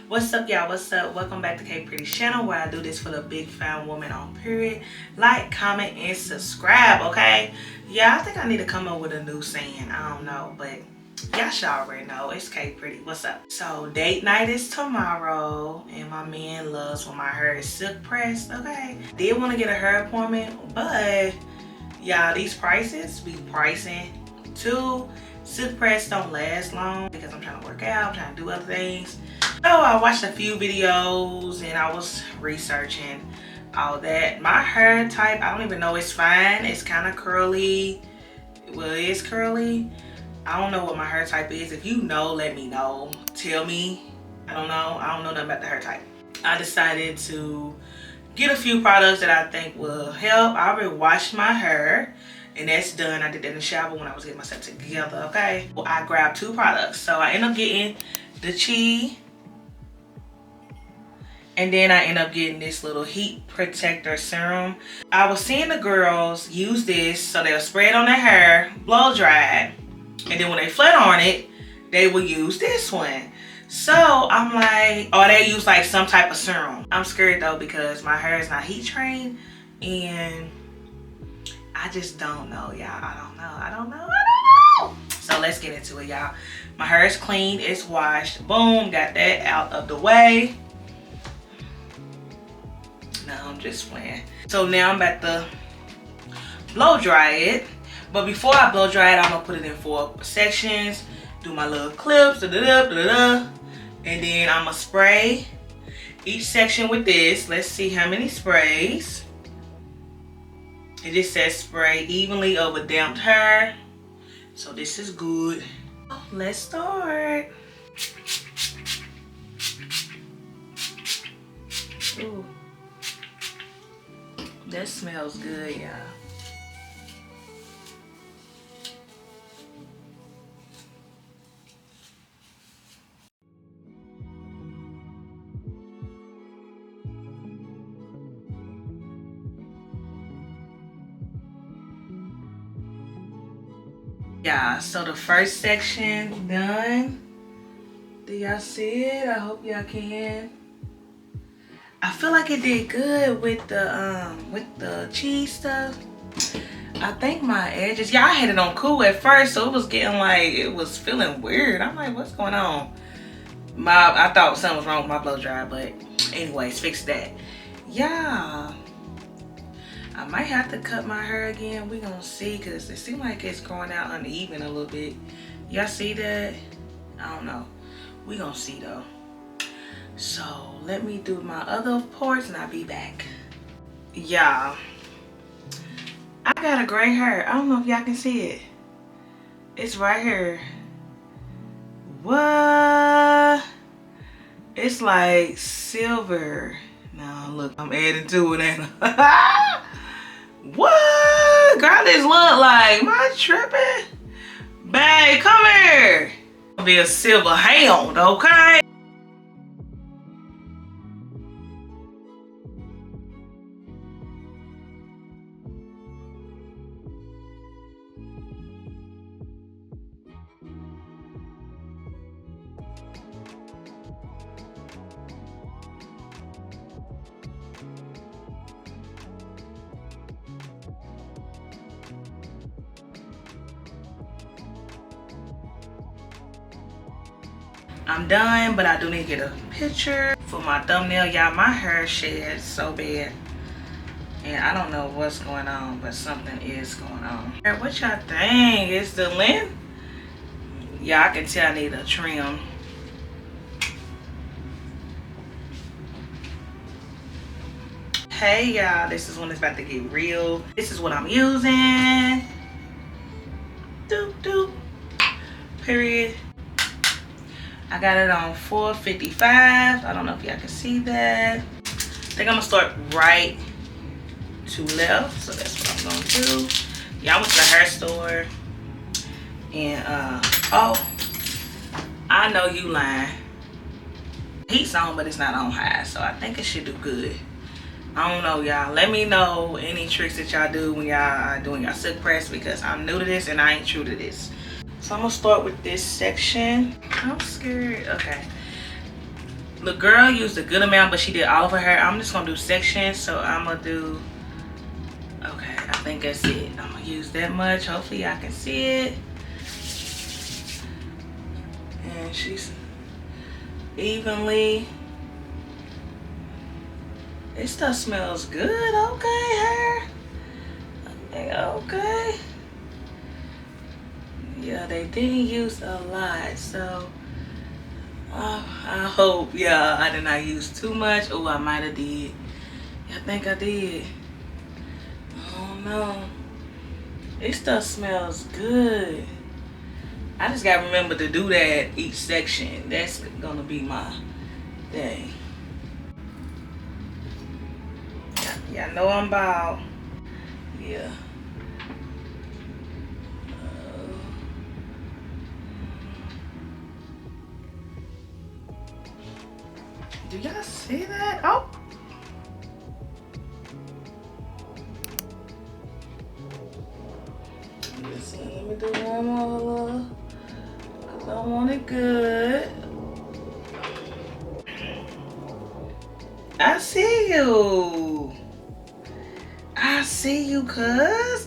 What's up, y'all? What's up? Welcome back to K Pretty channel, where I do this for the big fat woman on period. Like, comment, and subscribe, okay? Yeah, I think I need to come up with a new saying. I don't know, but y'all should already know. It's K Pretty. What's up? So date night is tomorrow, and my man loves when my hair is silk pressed, okay? Did want to get a hair appointment, but y'all, these prices be pricing too. Silk press don't last long because I'm trying to work out, I'm trying to do other things. So I watched a few videos and I was researching all that. My hair type, I don't even know, it's fine. It's kind of curly. Well, it is curly. I don't know what my hair type is. If you know, let me know. Tell me. I don't know. I don't know nothing about the hair type. I decided to get a few products that I think will help. I already washed my hair and that's done. I did that in the shower when I was getting myself together, okay? Well, I grabbed two products. So I ended up getting the Chi, and then I end up getting this little heat protector serum. I was seeing the girls use this so they'll spray it on their hair, blow dry it, and then when they flat on it, they will use this one. So I'm like, or they use like some type of serum. I'm scared though because my hair is not heat trained and I just don't know, y'all. I don't know. So let's get into it, y'all. My hair is clean, it's washed. Boom, got that out of the way. No, I'm just playing. So now I'm about to blow dry it. But before I blow dry it, I'm gonna put it in 4 sections. Do my little clips, and then I'm gonna spray each section with this. Let's see how many sprays. It just says spray evenly over damped hair. So this is good. Let's start. Ooh. That smells good, y'all. Yeah, so the first section done. Do y'all see it? I hope y'all can. I feel like it did good with the cheese stuff. I think my edges, yeah, I had it on cool at first, so it was getting like, it was feeling weird. I'm like, what's going on? I thought something was wrong with my blow dryer, but anyways, fix that. Yeah, I might have to cut my hair again. We gonna see, cause it seems like it's growing out uneven a little bit. Y'all see that? I don't know. We gonna see though. So let me do my other parts and I'll be back. Y'all, I got a gray hair. I don't know if y'all can see it. It's right here. What? It's like silver. Now look, I'm adding to it, ain't I? What? Girl, this look like, am I tripping? Babe, come here. I'll be a silver hound, okay? I'm done, but I do need to get a picture for my thumbnail. Y'all, my hair shed so bad. And I don't know what's going on, but something is going on. What y'all think? Is the length? Yeah, I can tell I need a trim. Hey y'all, this is when it's about to get real. This is what I'm using. Doop doop. Period. I got it on 455. I don't know if y'all can see that. I think I'm gonna start right to left. So that's what I'm gonna do. Yeah, I went to the hair store. And oh, I know you lying. Heat's on, but it's not on high. So I think it should do good. I don't know, y'all. Let me know any tricks that y'all do when y'all are doing your silk press, because I'm new to this and I ain't true to this. So I'm gonna start with this section. I'm scared. Okay. The girl used a good amount, but she did all of her hair. I'm just gonna do sections, so I'm gonna do, okay, I think that's it. I'm gonna use that much. Hopefully y'all can see it. And she's evenly. This stuff smells good. Okay, hair. Okay. Yeah, they didn't use a lot, so I hope, yeah, I did not use too much. Oh, I might have did. I think I did. Oh no. This stuff smells good. I just gotta remember to do that each section. That's gonna be my thing. Y'all know I'm bald. Yeah. Do y'all see that? Oh. Let me do one more, cause I want it good. I see you. I see you, cuz.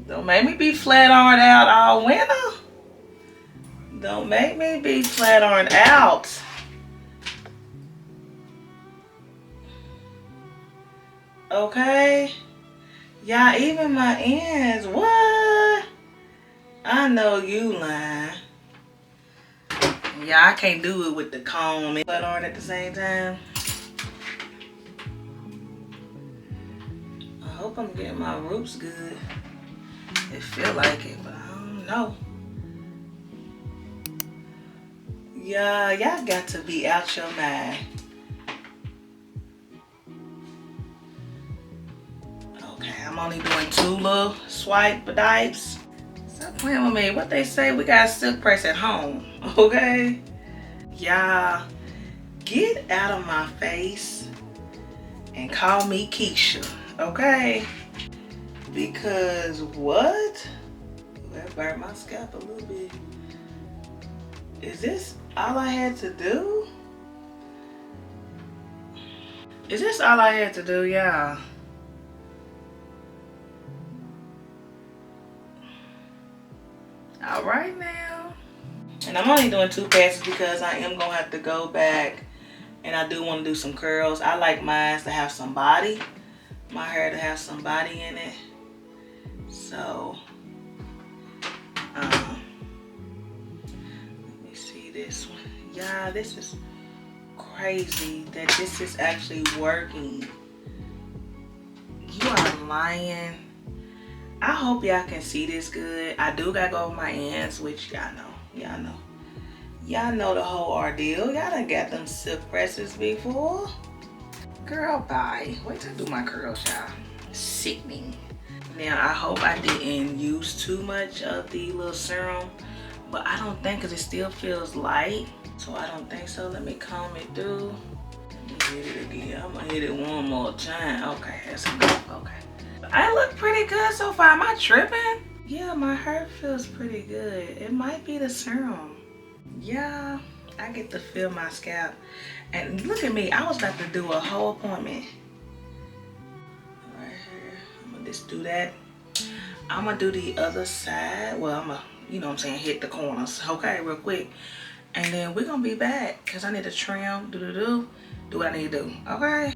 Don't make me be flat ironed out all winter. Don't make me be flat ironed out. Okay? Y'all, even my ends. What? I know you lying. Yeah, I can't do it with the comb and flat iron at the same time. I hope I'm getting my roots good. It feel like it, but I don't know. Yeah, y'all got to be out your mind. Okay, I'm only doing 2 little swipe dipes. Stop playing with me. What they say, we got a silk press at home, okay? Y'all, get out of my face and call me Keisha, okay? Because what? That burnt my scalp a little bit. Is this all I had to do? Is this all I had to do, y'all? All right now. And I'm only doing 2 passes because I am gonna have to go back and I do want to do some curls. I like mine to have some body. My hair to have some body in it. So, let me see this one. Yeah, this is crazy that this is actually working. You are lying. I hope y'all can see this good. I do gotta go over my ends, which y'all know. Y'all know. Y'all know the whole ordeal. Y'all done got them silk presses before. Girl, bye. Wait till I do my curls, y'all. Sickening. Now, I hope I didn't use too much of the little serum, but I don't think, because it still feels light. So I don't think so. Let me comb it through. Let me hit it again. I'm gonna hit it one more time. Okay, that's enough. Okay. I look pretty good so far. Am I tripping? Yeah, my hair feels pretty good. It might be the serum. Yeah, I get to feel my scalp. And look at me. I was about to do a whole appointment. Right here. I'm gonna just do that. I'm gonna do the other side. Well, I'm gonna, you know what I'm saying, hit the corners. Okay, real quick. And then we're gonna be back because I need to trim, do what I need to do. Okay.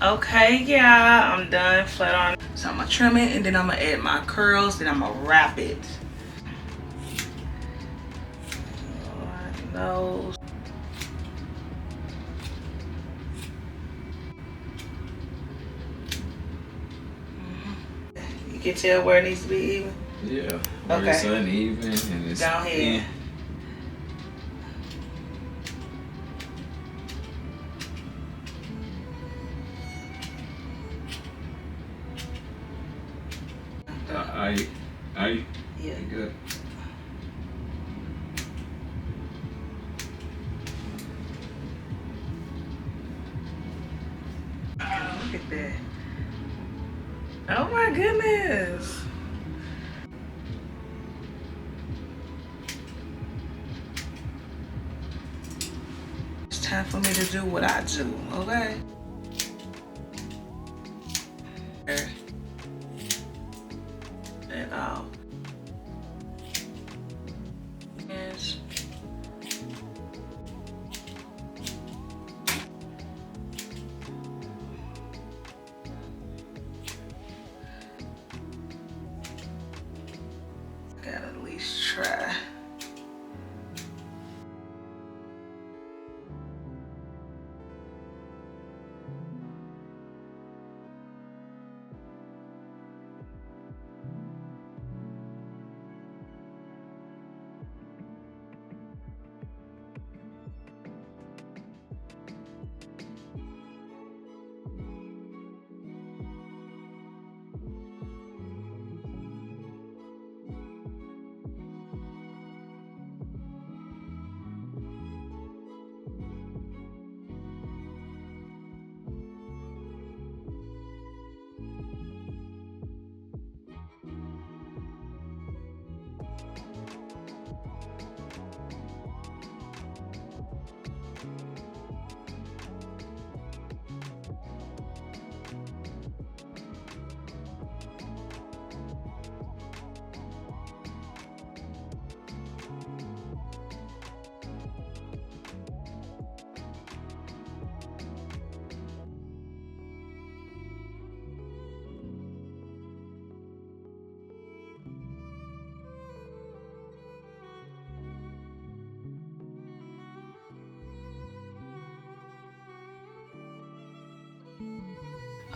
Okay, yeah, I'm done flat on. So I'm gonna trim it and then I'm gonna add my curls, then I'm gonna wrap it. Nose. You can tell where it needs to be even? Yeah. Okay. It's uneven and it's Go ahead. Yeah. Good. Look at that. Oh my goodness. It's time for me to do what I do, okay? And yes. Gotta at least try.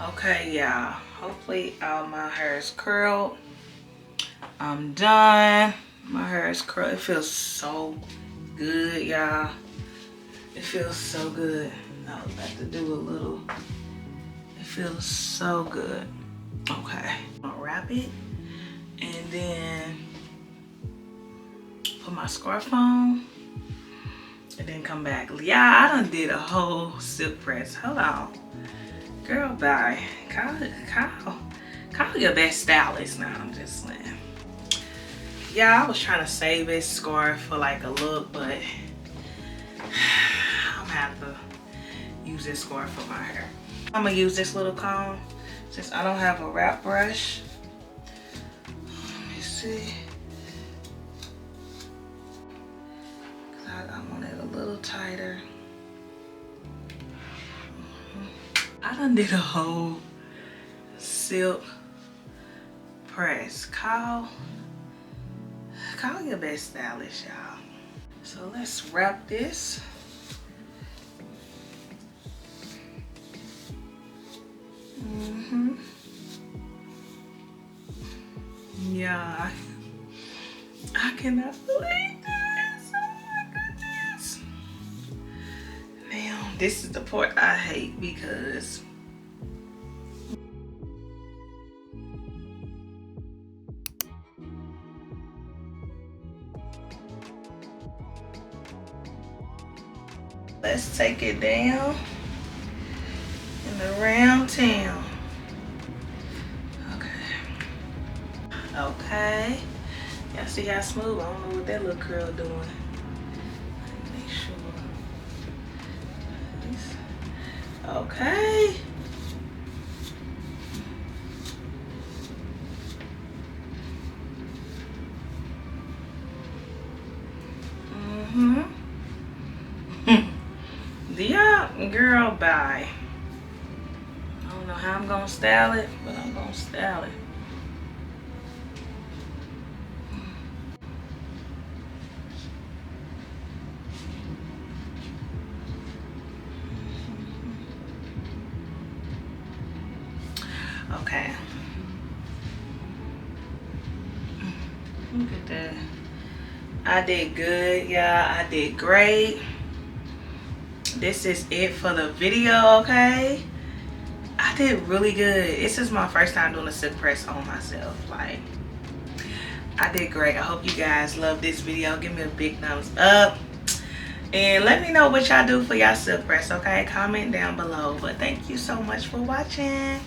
Okay, y'all. Hopefully all my hair is curled. I'm done. My hair is curled. It feels so good, y'all. It feels so good. I was about to do a little. It feels so good. Okay. I'm gonna wrap it and then put my scarf on and then come back. Yeah, I done did a whole silk press. Hold on. Girl, bye. Call your best stylist now. I'm just saying. Yeah, I was trying to save this scarf for like a look, but I'm gonna have to use this scarf for my hair. I'm gonna use this little comb since I don't have a wrap brush. Let me see. I want it a little tighter. I done did a whole silk press. Call your best stylist, y'all. So let's wrap this. Yeah, I cannot believe this. Oh my goodness. Now, this is the part I hate because let's take it down and around town. Okay. Y'all see how smooth? I don't know what that little curl doing. Make sure. Okay. Yeah, girl, bye. how I'm gonna style it, but I'm gonna style it. Okay. Look at that. I did good, y'all. I did great. This is it for the video, okay? I did really good. This is my first time doing a silk press on myself. Like, I did great. I hope you guys love this video. Give me a big thumbs up. And let me know what y'all do for y'all silk press, okay? Comment down below. But thank you so much for watching.